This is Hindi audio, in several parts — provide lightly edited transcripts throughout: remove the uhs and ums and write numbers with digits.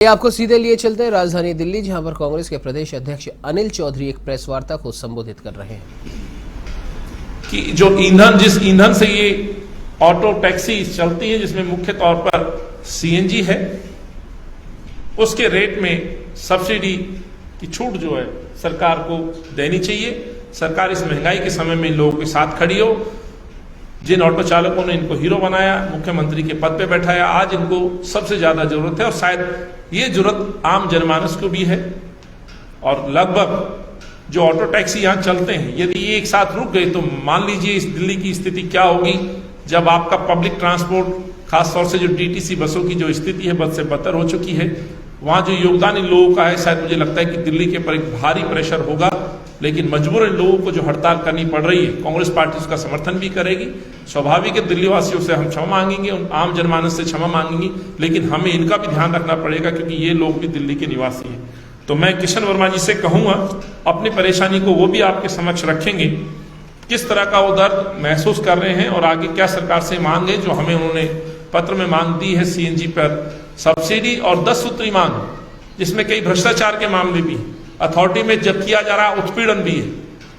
आपको सीधे लिए चलते हैं राजधानी दिल्ली, जहां पर कांग्रेस के प्रदेश अध्यक्ष अनिल चौधरी एक प्रेस वार्ता को संबोधित कर रहे हैं कि जो जिस ईंधन से ये ऑटो टैक्सी चलती है, जिसमें मुख्य तौर पर सीएनजी है, उसके रेट में सब्सिडी की छूट जो है सरकार को देनी चाहिए। सरकार इस महंगाई के समय में लोगों के साथ खड़ी हो। जिन ऑटो चालकों ने इनको हीरो बनाया, मुख्यमंत्री के पद पे बैठाया, आज इनको सबसे ज्यादा जरूरत है और शायद ये जरूरत आम जनमानस को भी है। और लगभग जो ऑटो टैक्सी यहाँ चलते हैं, यदि ये एक साथ रुक गए तो मान लीजिए इस दिल्ली की स्थिति क्या होगी, जब आपका पब्लिक ट्रांसपोर्ट, खासतौर से जो डीटीसी बसों की जो स्थिति है बद से बदतर हो चुकी है, वहां जो योगदान इन लोगों का है, शायद मुझे लगता है कि दिल्ली के ऊपर एक भारी प्रेशर होगा। लेकिन मजबूर इन लोगों को जो हड़ताल करनी पड़ रही है, कांग्रेस पार्टी उसका समर्थन भी करेगी। स्वाभाविक है, दिल्ली वासियों से हम क्षमा मांगेंगे, उन आम जनमानस से क्षमा मांगेंगे, लेकिन हमें इनका भी ध्यान रखना पड़ेगा क्योंकि ये लोग भी दिल्ली के निवासी हैं। तो मैं किशन वर्मा जी से कहूंगा, अपनी परेशानी को वो भी आपके समक्ष रखेंगे, किस तरह का वो दर्द महसूस कर रहे हैं और आगे क्या सरकार से मांग है। जो हमें उन्होंने पत्र में मांग दी है सीएनजी पर सब्सिडी और 10 सूत्री मांग, जिसमें कई भ्रष्टाचार के मामले भी, अथॉरिटी में जब किया जा रहा उत्पीड़न भी है।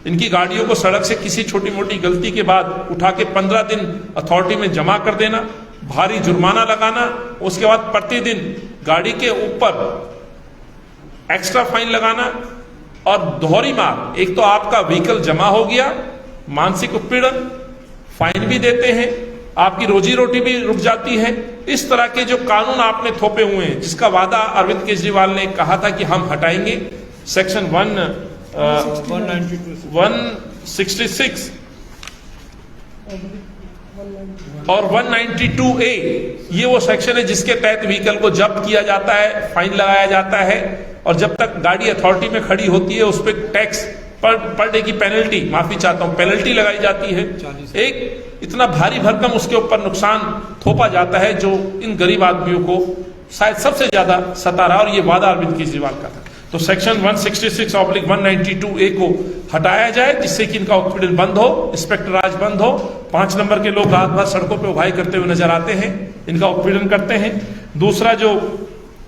इनकी गाड़ियों को सड़क से किसी छोटी मोटी गलती के बाद उठा के 15 दिन अथॉरिटी में जमा कर देना, भारी जुर्माना लगाना, उसके बाद प्रतिदिन गाड़ी के ऊपर एक्स्ट्रा फाइन लगाना और दोहरी मार। एक तो आपका व्हीकल जमा हो गया, मानसिक उत्पीड़न, फाइन भी देते हैं, आपकी रोजी रोटी भी रुक जाती है। इस तरह के जो कानून आपने थोपे हुए हैं, जिसका वादा अरविंद केजरीवाल ने कहा था कि हम हटाएंगे, सेक्शन 166 और 192A, ये वो सेक्शन है जिसके तहत व्हीकल को जब्त किया जाता है, फाइन लगाया जाता है और जब तक गाड़ी अथॉरिटी में खड़ी होती है उस पर टैक्स पर डे की पेनल्टी, माफी चाहता हूं, पेनल्टी लगाई जाती है। एक इतना भारी भरकम उसके ऊपर नुकसान थोपा जाता है जो इन गरीब आदमियों को शायद सबसे ज्यादा सता रहा, और ये वादा अरविंद केजरीवाल का था। तो सेक्शन 166/192A को हटाया जाए, जिससे कि इनका उत्पीड़न बंद हो, इंस्पेक्टर राज बंद हो। 5 नंबर के लोग रात भर सड़कों पे उभाई करते हुए नजर आते हैं, इनका उत्पीड़न करते हैं। दूसरा, जो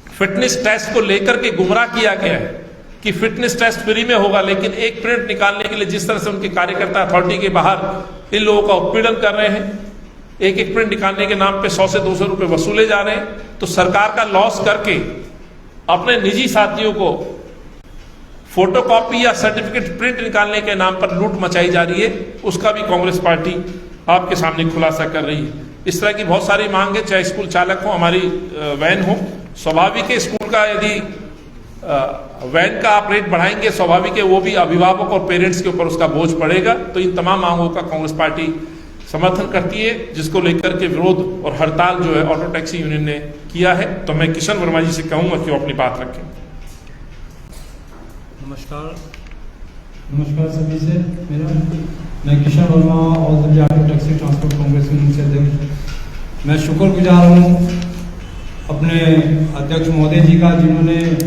फिटनेस टेस्ट को लेकर के गुमराह किया गया है कि फिटनेस टेस्ट फ्री में होगा, लेकिन एक प्रिंट निकालने के लिए जिस तरह से उनके कार्यकर्ता अथॉरिटी के बाहर इन लोगों का उत्पीड़न कर रहे हैं, एक प्रिंट निकालने के नाम पे 100 से 200 रुपए वसूले जा रहे हैं। तो सरकार का लॉस करके अपने निजी साथियों को फोटोकॉपी या सर्टिफिकेट प्रिंट निकालने के नाम पर लूट मचाई जा रही है, उसका भी कांग्रेस पार्टी आपके सामने खुलासा कर रही है। इस तरह की बहुत सारी मांग है, चाहे स्कूल चालक हो, हमारी वैन हो। स्वाभाविक है, स्कूल का यदि वैन का आप रेट बढ़ाएंगे, स्वाभाविक है वो भी अभिभावक और पेरेंट्स के ऊपर उसका बोझ पड़ेगा। तो इन तमाम मांगों का कांग्रेस पार्टी समर्थन करती है, जिसको लेकर के विरोध और हड़ताल जो है ऑटो टैक्सी यूनियन ने किया है। तो मैं किशन वर्मा जी से कहूंगा कि वो अपनी बात रखें। नमस्कार सभी से। मैं Kishan Verma, all India auto taxi transport Congress union से अध्यक्ष। मैं शुक्रगुजार हूँ अपने अध्यक्ष महोदय जी का, जिन्होंने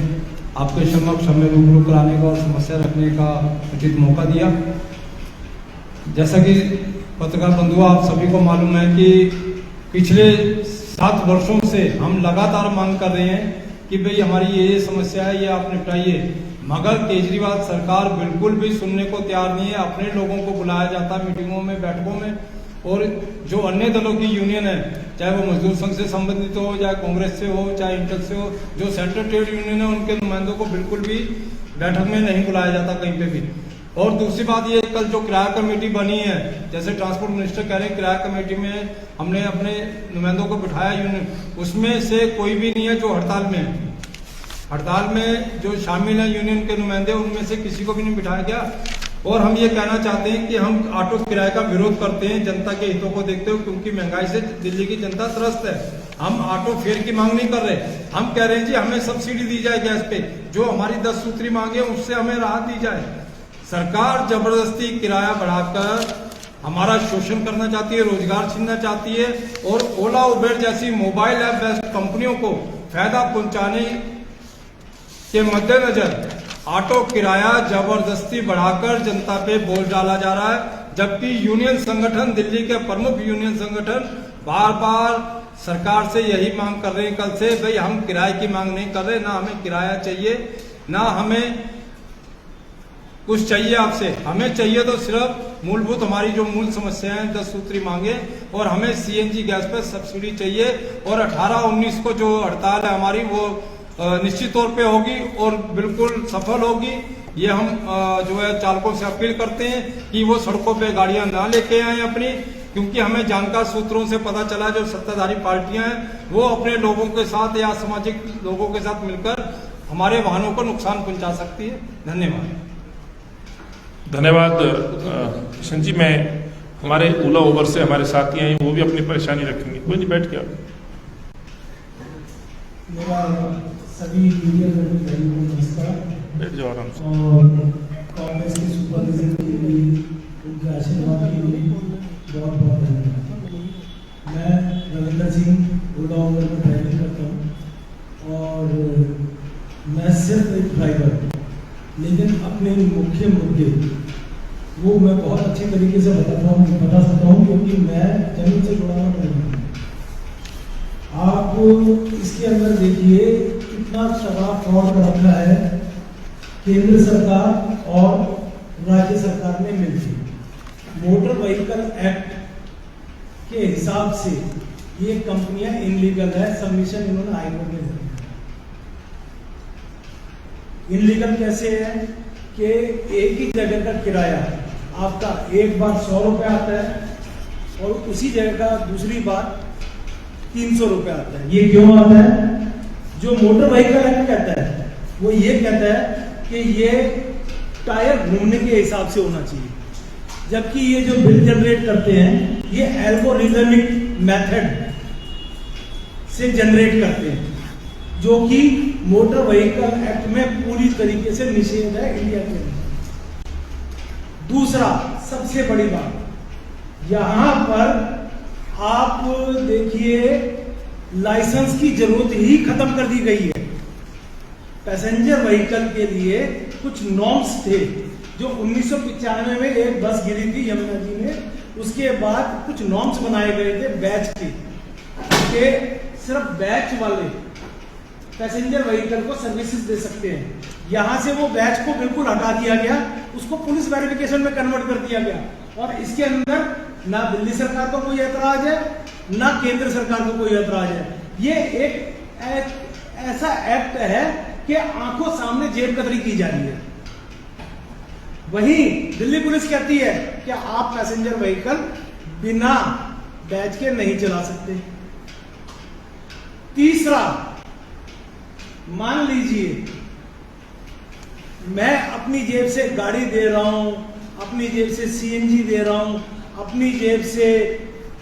आपके समक्ष हमें रूबरू कराने का और समस्या रखने का उचित मौका दिया। जैसा कि पत्रकार बंधु आप सभी को मालूम है कि पिछले 7 वर्षों से हम लगातार मांग कर रहे हैं कि भाई हमारी ये समस्या है, ये आप निपटाइए, मगर केजरीवाल सरकार बिल्कुल भी सुनने को तैयार नहीं है। अपने लोगों को बुलाया जाता है मीटिंगों में, बैठकों में, और जो अन्य दलों की यूनियन है, चाहे वो मजदूर संघ से संबंधित हो, चाहे कांग्रेस से हो, चाहे इंटेक से हो, जो सेंट्रल ट्रेड यूनियन है, उनके नुमाइंदों को बिल्कुल भी बैठक में नहीं बुलाया जाता कहीं पे भी। और दूसरी बात ये, कल जो किराया कमेटी बनी है, जैसे ट्रांसपोर्ट मिनिस्टर कह रहे हैं किराया कमेटी में हमने अपने नुमाइंदों को बिठाया यूनियन, उसमें से कोई भी नहीं है जो हड़ताल में है। हड़ताल में जो शामिल है यूनियन के नुमाइंदे, उनमें से किसी को भी नहीं बिठाया गया। और हम ये कहना चाहते हैं कि हम ऑटो किराए का विरोध करते हैं जनता के हितों को देखते हुए, क्योंकि महंगाई से दिल्ली की जनता त्रस्त है। हम ऑटो फेयर की मांग नहीं कर रहे, हम कह रहे हैं जी हमें सब्सिडी दी जाए गैस पे, जो हमारी 10 सूत्री मांग है उससे हमें राहत दी जाए। सरकार जबरदस्ती किराया बढ़ाकर हमारा शोषण करना चाहती है, रोजगार छीनना चाहती है, और ओला उबेर जैसी मोबाइल ऐप बेस्ड कंपनियों को फायदा पहुंचाने के मद्देनजर ऑटो किराया जबरदस्ती बढ़ाकर जनता पे बोझ डाला जा रहा है। जबकि यूनियन संगठन, दिल्ली के प्रमुख यूनियन संगठन बार बार सरकार से यही मांग कर रहे हैं कल से, भाई हम किराए की मांग नहीं कर रहे, ना हमें किराया चाहिए, ना हमें कुछ चाहिए आपसे। हमें चाहिए तो सिर्फ मूलभूत हमारी जो मूल समस्याएं हैं 10 सूत्री मांगे, और हमें सीएनजी गैस पर सब्सिडी चाहिए। और 18-19 को जो हड़ताल है हमारी वो निश्चित तौर पे होगी और बिल्कुल सफल होगी। ये हम जो है चालकों से अपील करते हैं कि वो सड़कों पे गाड़ियां ना लेके आए अपनी, क्योंकि हमें जानकार सूत्रों से पता चला जो सत्ताधारी पार्टियां हैं वो अपने लोगों के साथ या सामाजिक लोगों के साथ मिलकर हमारे वाहनों को नुकसान पहुंचा सकती है। धन्यवाद। धन्यवाद किशन जी। मैं हमारे ओला ओवर से हमारे साथी हैं, वो भी अपनी परेशानी रखेंगे। कोई नहीं, बैठ के आप। मेरा सभी मीडिया भाइयों को नमस्कार। बैठ जाओ आराम से। और कांग्रेस के सुपरविजन के लिए, उनके आशीर्वाद के लिए बहुत बहुत धन्यवाद। मैं रविंद्र सिंह ओला ओवर में ड्राइविंग करता हूँ और मैं सिर्फ एक ड्राइवर, लेकिन अपने मुख्य मुद्दे वो मैं बहुत अच्छी तरीके से बता सकता हूँ क्योंकि मैं जमीन से जुड़ा हुआ नहीं। आप इसके अंदर देखिए कितना तगड़ा फ्रॉड कर रखा है केंद्र सरकार और राज्य सरकार ने मिलकर। मोटर व्हीकल एक्ट के हिसाब से ये कंपनियां इनलीगल है, सबमिशन इन्होंने हाईकोर्ट में दिया। इनलीगल कैसे है कि एक ही जगह का किराया आपका एक बार 100 रुपये आता है और उसी जगह का दूसरी बार 300 रुपये आता है। ये क्यों आता है? जो मोटर व्हीकल एक्ट कहता है वो ये कहता है कि ये टायर घूमने के हिसाब से होना चाहिए, जबकि ये जो बिल जनरेट करते हैं ये एल्गोरिथमिक मेथड से जनरेट करते हैं, जो कि मोटर व्हीकल एक्ट में पूरी तरीके से निषेध है इंडिया के अंदर। दूसरा सबसे बड़ी बात, यहां पर आप देखिए लाइसेंस की जरूरत ही खत्म कर दी गई है। पैसेंजर व्हीकल के लिए कुछ नॉर्म्स थे जो 1995 में एक बस गिरी थी यमुना जी में, उसके बाद कुछ नॉर्म्स बनाए गए थे बैच के सिर्फ बैच वाले पैसेंजर व्हीकल को सर्विसेज दे सकते हैं। यहां से वो बैच को बिल्कुल हटा दिया गया, उसको पुलिस वेरिफिकेशन में कन्वर्ट कर दिया गया और इसके अंदर ना दिल्ली सरकार को कोई ऐतराज है ना केंद्र सरकार को कोई ऐतराज है। ये एक ऐसा एक्ट है कि आंखों सामने जेब कतरी की जा रही है। वहीं दिल्ली पुलिस कहती है कि आप पैसेंजर व्हीकल बिना बैच के नहीं चला सकते। तीसरा, मान लीजिए मैं अपनी जेब से गाड़ी दे रहा हूं, अपनी जेब से सीएनजी दे रहा हूं, अपनी जेब से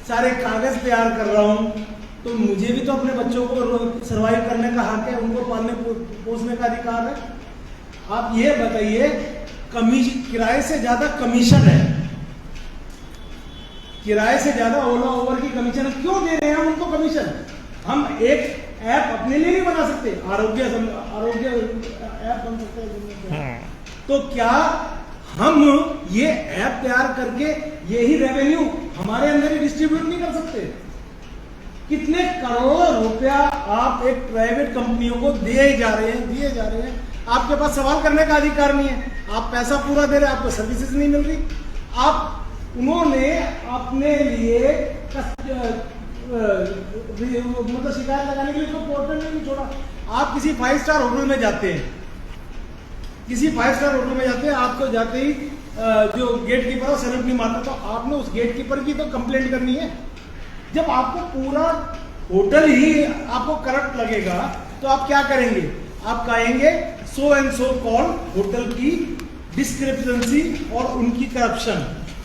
सारे कागज तैयार कर रहा हूं, तो मुझे भी तो अपने बच्चों को सरवाइव करने का हक है, उनको पालने पोसने का अधिकार है। आप ये बताइए, किराए से ज्यादा कमीशन है, किराए से ज्यादा ओला ओवर की कमीशन क्यों दे रहे हैं हम उनको कमीशन? हम एक ऐप अपने लिए नहीं बना सकते? आरोग्य ऐप बन सकते हैं। तो क्या हम ये ऐप तैयार करके यही रेवेन्यू हमारे अंदर ही डिस्ट्रीब्यूट नहीं कर सकते? कितने करोड़ों रुपया आप एक प्राइवेट कंपनियों को दिए जा रहे हैं। आपके पास सवाल करने का अधिकार नहीं है, आप पैसा पूरा दे रहे हैं, आपको सर्विसेज नहीं मिल रही। उन्होंने अपने लिए मतलब शिकायत लगाने के लिए तो पोर्टल नहीं छोड़ा। आप किसी 5 स्टार होटल में जाते हैं, आपको जाते ही जो गेट कीपर है सैल्यूट नहीं मारता, तो आपने उस गेट कीपर की तो कंप्लेंट करनी है। जब आपको पूरा होटल ही आपको करप्ट लगेगा तो आप क्या करेंगे? आप कहेंगे so and so call hotel की डिस्क्रिपेंसी और उनकी करप्शन,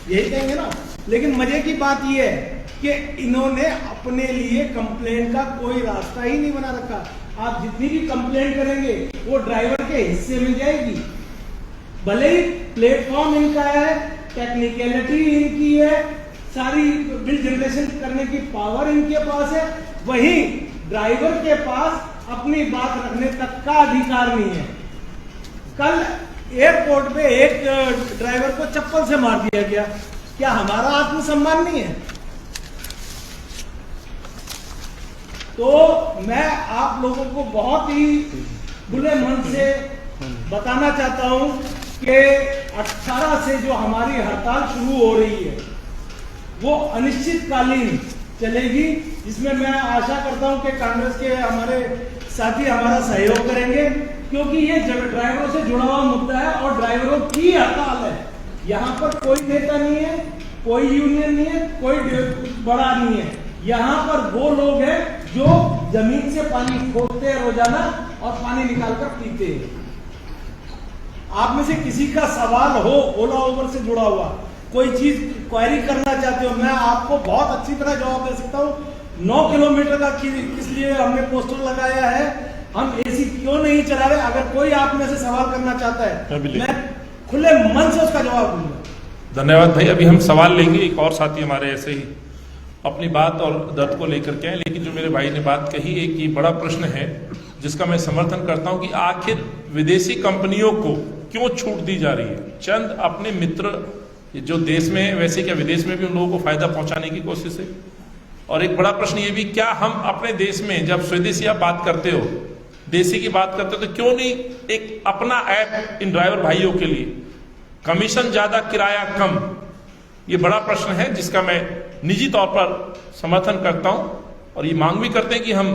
यही कहेंगे ना। लेकिन मजे की बात यह है कि इन्होंने अपने लिए कंप्लेंट का कोई रास्ता ही नहीं बना रखा। आप जितनी भी कंप्लेंट करेंगे वो ड्राइवर के हिस्से में जाएगी। भले ही प्लेटफॉर्म इनका है, टेक्निकलिटी इनकी है, सारी बिल जनरेशन करने की पावर इनके पास है, वहीं ड्राइवर के पास अपनी बात रखने तक का अधिकार नहीं है। कल एयरपोर्ट पे एक ड्राइवर को चप्पल से मार दिया गया, क्या हमारा आत्मसम्मान नहीं है? तो मैं आप लोगों को बहुत ही खुले मन से बताना चाहता हूं कि 18 से जो हमारी हड़ताल शुरू हो रही है वो अनिश्चितकालीन चलेगी, जिसमें मैं आशा करता हूं कि कांग्रेस के हमारे साथी हमारा सहयोग करेंगे, क्योंकि ये ड्राइवरों से जुड़ा हुआ मुद्दा है और ड्राइवरों की हड़ताल है। यहाँ पर कोई नेता नहीं है, कोई यूनियन नहीं है, कोई बड़ा नहीं है। यहाँ पर वो लोग हैं जो जमीन से पानी खोदते हैं रोजाना और पानी निकालकर पीते हैं। आप में से किसी का सवाल हो ओला उबर से जुड़ा हुआ, कोई चीज क्वेरी करना चाहते हो, मैं आपको बहुत अच्छी तरह जवाब दे सकता हूँ। 9 किलोमीटर का किस लिए हमने पोस्टर लगाया है, हम एसी क्यों नहीं चला रहे, अगर कोई आप में से सवाल करना चाहता है मैं खुले मन से उसका जवाब दूंगा। धन्यवाद भाई। अभी हम सवाल लेंगे, एक और साथी हमारे ऐसे ही अपनी बात और दर्द को लेकर के आए, लेकिन जो मेरे भाई ने बात कही, एक ये बड़ा प्रश्न है जिसका मैं समर्थन करता हूं कि आखिर विदेशी कंपनियों को क्यों छूट दी जा रही है। चंद अपने मित्र जो देश में, वैसे क्या विदेश में भी उन लोगों को फायदा पहुंचाने की कोशिश है। और एक बड़ा प्रश्न ये भी, क्या हम अपने देश में जब स्वदेशी आप बात करते हो, देसी की बात करते हो, तो क्यों नहीं एक अपना ऐप इन ड्राइवर भाइयों के लिए, कमीशन ज्यादा किराया कम, ये बड़ा प्रश्न है जिसका मैं निजी तौर पर समर्थन करता हूं और ये मांग भी करते हैं कि हम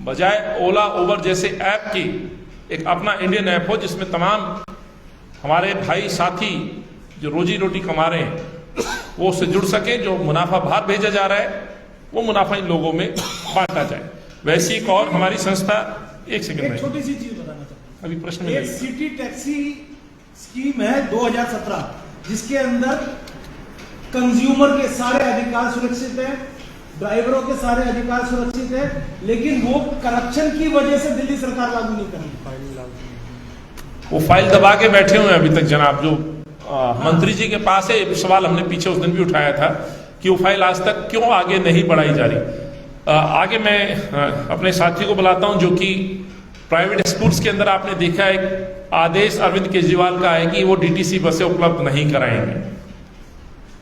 बजाय ओला उबर जैसे ऐप की एक अपना इंडियन ऐप हो जिसमें तमाम हमारे भाई साथी जो रोजी रोटी कमा रहे हैं वो उससे जुड़ सके, जो मुनाफा बाहर भेजा जा रहा है वो मुनाफा इन लोगों में बांटा जाए। वैसी एक और हमारी संस्था, एक सेकंड में छोटी सी चीज बताना चाहता हूं। अभी प्रश्न में एक सिटी टैक्सी स्कीम है 2017, जिसके अंदर कंज्यूमर के सारे अधिकार सुरक्षित है, ड्राइवरों के सारे अधिकार सुरक्षित है, लेकिन वो करप्शन की वजह से दिल्ली सरकार लागू नहीं कर रही। वो फाइल दबा के बैठे हुए हैं अभी तक जनाब, जो मंत्री जी के पास है। ये सवाल हमने पीछे उस दिन भी उठाया था कि वो फाइल आज तक क्यों आगे नहीं बढ़ाई जा रही। आगे मैं अपने साथी को बुलाता हूं, जो कि प्राइवेट स्कूल्स के अंदर आपने देखा है आदेश अरविंद केजरीवाल का है कि वो डीटीसी बसें उपलब्ध नहीं कराएंगे।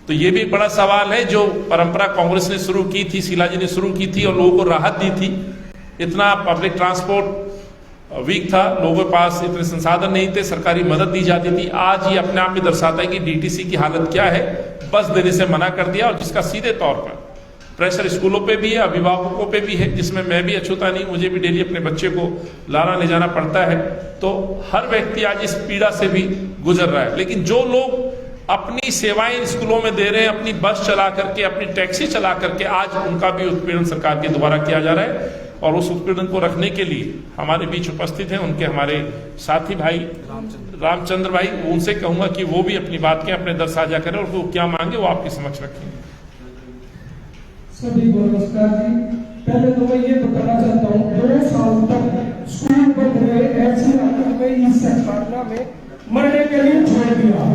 तो ये भी बड़ा सवाल है, जो परंपरा कांग्रेस ने शुरू की थी, शीला जी ने शुरू की थी और लोगों को राहत दी थी। इतना पब्लिक ट्रांसपोर्ट वीक था, लोगों के पास इतने संसाधन नहीं थे, सरकारी मदद दी जाती थी। आज ये अपने आप में दर्शाता है कि डीटीसी की हालत क्या है, बस देने से मना कर दिया, और जिसका सीधे तौर पर प्रेशर स्कूलों पे भी है, अभिभावकों पे भी है, जिसमें मैं भी अछूता नहीं, मुझे भी डेली अपने बच्चे को लाना ले जाना पड़ता है। तो हर व्यक्ति आज इस पीड़ा से भी गुजर रहा है। लेकिन जो लोग अपनी सेवाएं स्कूलों में दे रहे हैं, अपनी बस चला करके, अपनी टैक्सी चला करके, आज उनका भी उत्पीड़न सरकार के द्वारा किया जा रहा है। और उस उत्पीड़न को रखने के लिए हमारे बीच उपस्थित हैं उनके हमारे साथी भाई रामचंद्र भाई। उनसे कहूंगा कि वो भी अपनी बात के अपने दर्द साझा करें और वो क्या मांगे वो आपके समक्ष रखेंगे। सभी को नमस्कार जी। पहले तो मैं ये बताना चाहता हूँ, 2 साल तक स्कूल बंद रहे, ऐसी हालत में इस सरकार ने मरने के लिए छोड़ दिया।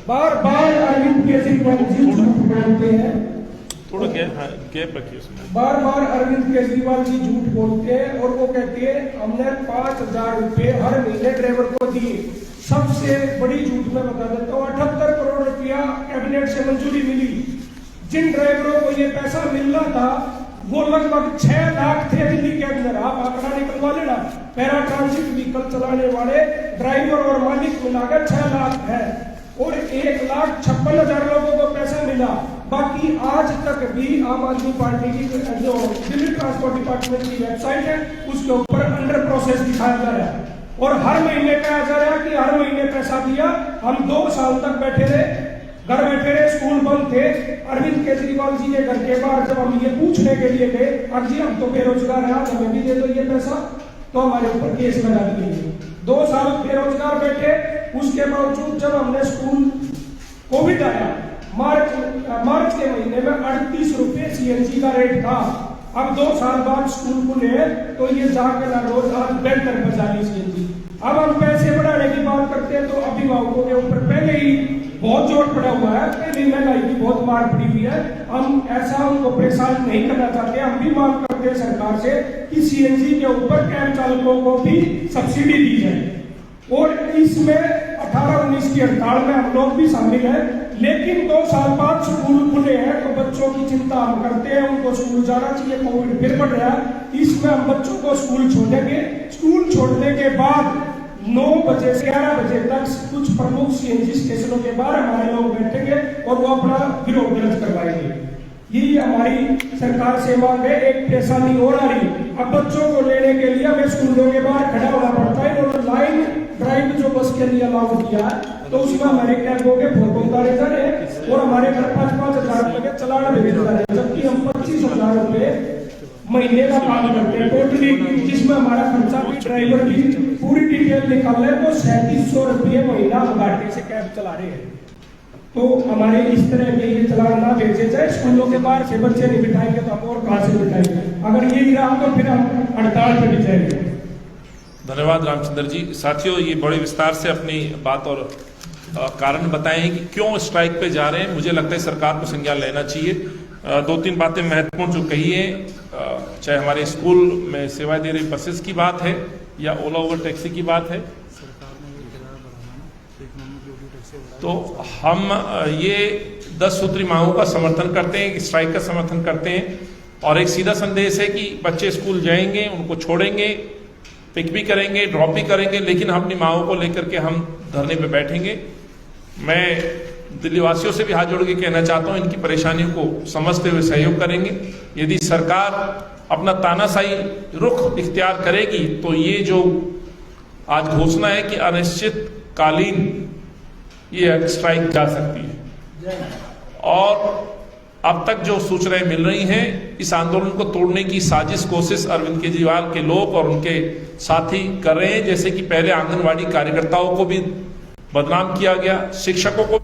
बार बार अरविंद केजरीवाल जी झूठ बोलते हैं, थोड़ा गैप रखिए उसमें। बार बार अरविंद केजरीवाल जी झूठ बोलते हैं और वो कहते हैं हमने 5,000 रुपए हर महीने ड्राइवर को दिए। सबसे बड़ी झूठ मैं बता देता हूँ, 78 करोड़ रुपया कैबिनेट से मंजूरी मिली। जिन ड्राइवरों को ये पैसा मिलना था वो लगभग 6 लाख थे दिल्ली के अंदर। आप आंकड़ा निकलवा लेना, पैरा ट्रांसिट व्हीकल चलाने वाले ड्राइवर और मालिक मिलाकर 6 लाख है और 1,56,000 लोगों को पैसा मिला। बाकी आज तक भी आम आदमी पार्टी की जो दिल्ली ट्रांसपोर्ट डिपार्टमेंट की वेबसाइट है उसके ऊपर अंडर प्रोसेस दिखाया जा रहा है और हर महीने कहा जा रहा है कि हर महीने पैसा दिया। हम 2 साल तक बैठे रहे, घर बैठे रहे, स्कूल बंद थे। अरविंद केजरीवाल जी के घर के बाहर जब हम ये पूछने के लिए गए, अब जी हम तो बेरोजगार हैं, आज हमें भी दे दो ये पैसा, तो हमारे ऊपर केस लगा दिए। 2 साल बेरोजगार बैठे, उसके बावजूद जब हमने स्कूल कोविड आया मार्च के महीने में 38 रुपए सीएनजी का रेट था। अब 2 साल बाद स्कूल खुले तो ये जाकर रोज आज बेहतर बचा ली सीएनजी। अब हम पैसे बढ़ाने की बात करते हैं तो अभिभावकों के ऊपर पहले ही बहुत जोर पड़ा हुआ है, पहले महंगाई की बहुत मार पड़ी हुई है। हम ऐसा उनको परेशान नहीं करना चाहते। हम भी मांग करते हैं सरकार से कि सीएनजी के ऊपर कैब चालकों को भी सब्सिडी दी जाए और इसमें 18-19 की हड़ताल में हम लोग भी शामिल हैं। लेकिन 2 साल बाद स्कूल खुले हैं तो बच्चों की चिंता हम करते हैं, उनको स्कूल जाना चाहिए। कोविड फिर बढ़ रहा है, इसमें हम बच्चों को स्कूल छोड़ेंगे। स्कूल छोड़ने के बाद 9 बजे से 11 बजे तक कुछ प्रमुख सीएनजी स्टेशनों के बाहर हमारे लोग बैठेंगे और वो अपना विरोध दर्ज करवाएंगे। यही हमारी सरकार से मांग है। एक परेशानी और आ रही, अब बच्चों को लेने के लिए हमें स्कूलों के बाहर खड़ा होना पड़ता है। इन्होंने लाइन ड्राइव जो बस के लिए अलाउ किया है तो उसमें हमारे कैंपों के फोटो उतारे जा रहे हैं और हमारे घर 5-5 हजार रुपए के चलान भेजे जा रहे हैं, जबकि हम 25,000 रुपए महीने का काम करते हैं टोटली, जिसमें हमारा खर्चा भी ड्राइवर की पूरी डिटेल निकाल रहे हैं। तो 3700 रुपये महीना हम गाड़ी से कैब चला रहे हैं। तो हमारे इस तरह के ये चलान ना भेजे जाए। स्कूलों के बाहर से बच्चे नहीं बिठाएंगे तो हम और कहाँ से बिठाएंगे? अगर यही रहा तो फिर हम हड़ताल पे भी जाएंगे। धन्यवाद रामचंद्र जी। साथियों, ये बड़े विस्तार से अपनी बात और कारण बताए हैं कि क्यों स्ट्राइक पे जा रहे हैं। मुझे लगता है सरकार को संज्ञान लेना चाहिए। 2-3 बातें महत्वपूर्ण जो कही है, चाहे हमारे स्कूल में सेवाएं दे रही बसेस की बात है या ओला उबर टैक्सी की बात है, तो हम ये 10 सूत्री मांगों का समर्थन करते हैं, स्ट्राइक का समर्थन करते हैं। और एक सीधा संदेश है कि बच्चे स्कूल जाएंगे, उनको छोड़ेंगे, पिक भी करेंगे, ड्रॉप भी करेंगे, लेकिन अपनी मांगों को लेकर के हम धरने पे बैठेंगे। मैं दिल्ली वासियों से भी हाथ जोड़ के कहना चाहता हूं, इनकी परेशानियों को समझते हुए सहयोग करेंगे। यदि सरकार अपना तानाशाही रुख इख्तियार करेगी तो ये जो आज घोषणा है कि अनिश्चितकालीन ये स्ट्राइक जा सकती है। और अब तक जो सूचनाएं मिल रही हैं, इस आंदोलन को तोड़ने की साजिश कोशिश अरविंद केजरीवाल के लोग और उनके साथी कर रहे हैं। जैसे कि पहले आंगनवाड़ी कार्यकर्ताओं को भी बदनाम किया गया, शिक्षकों को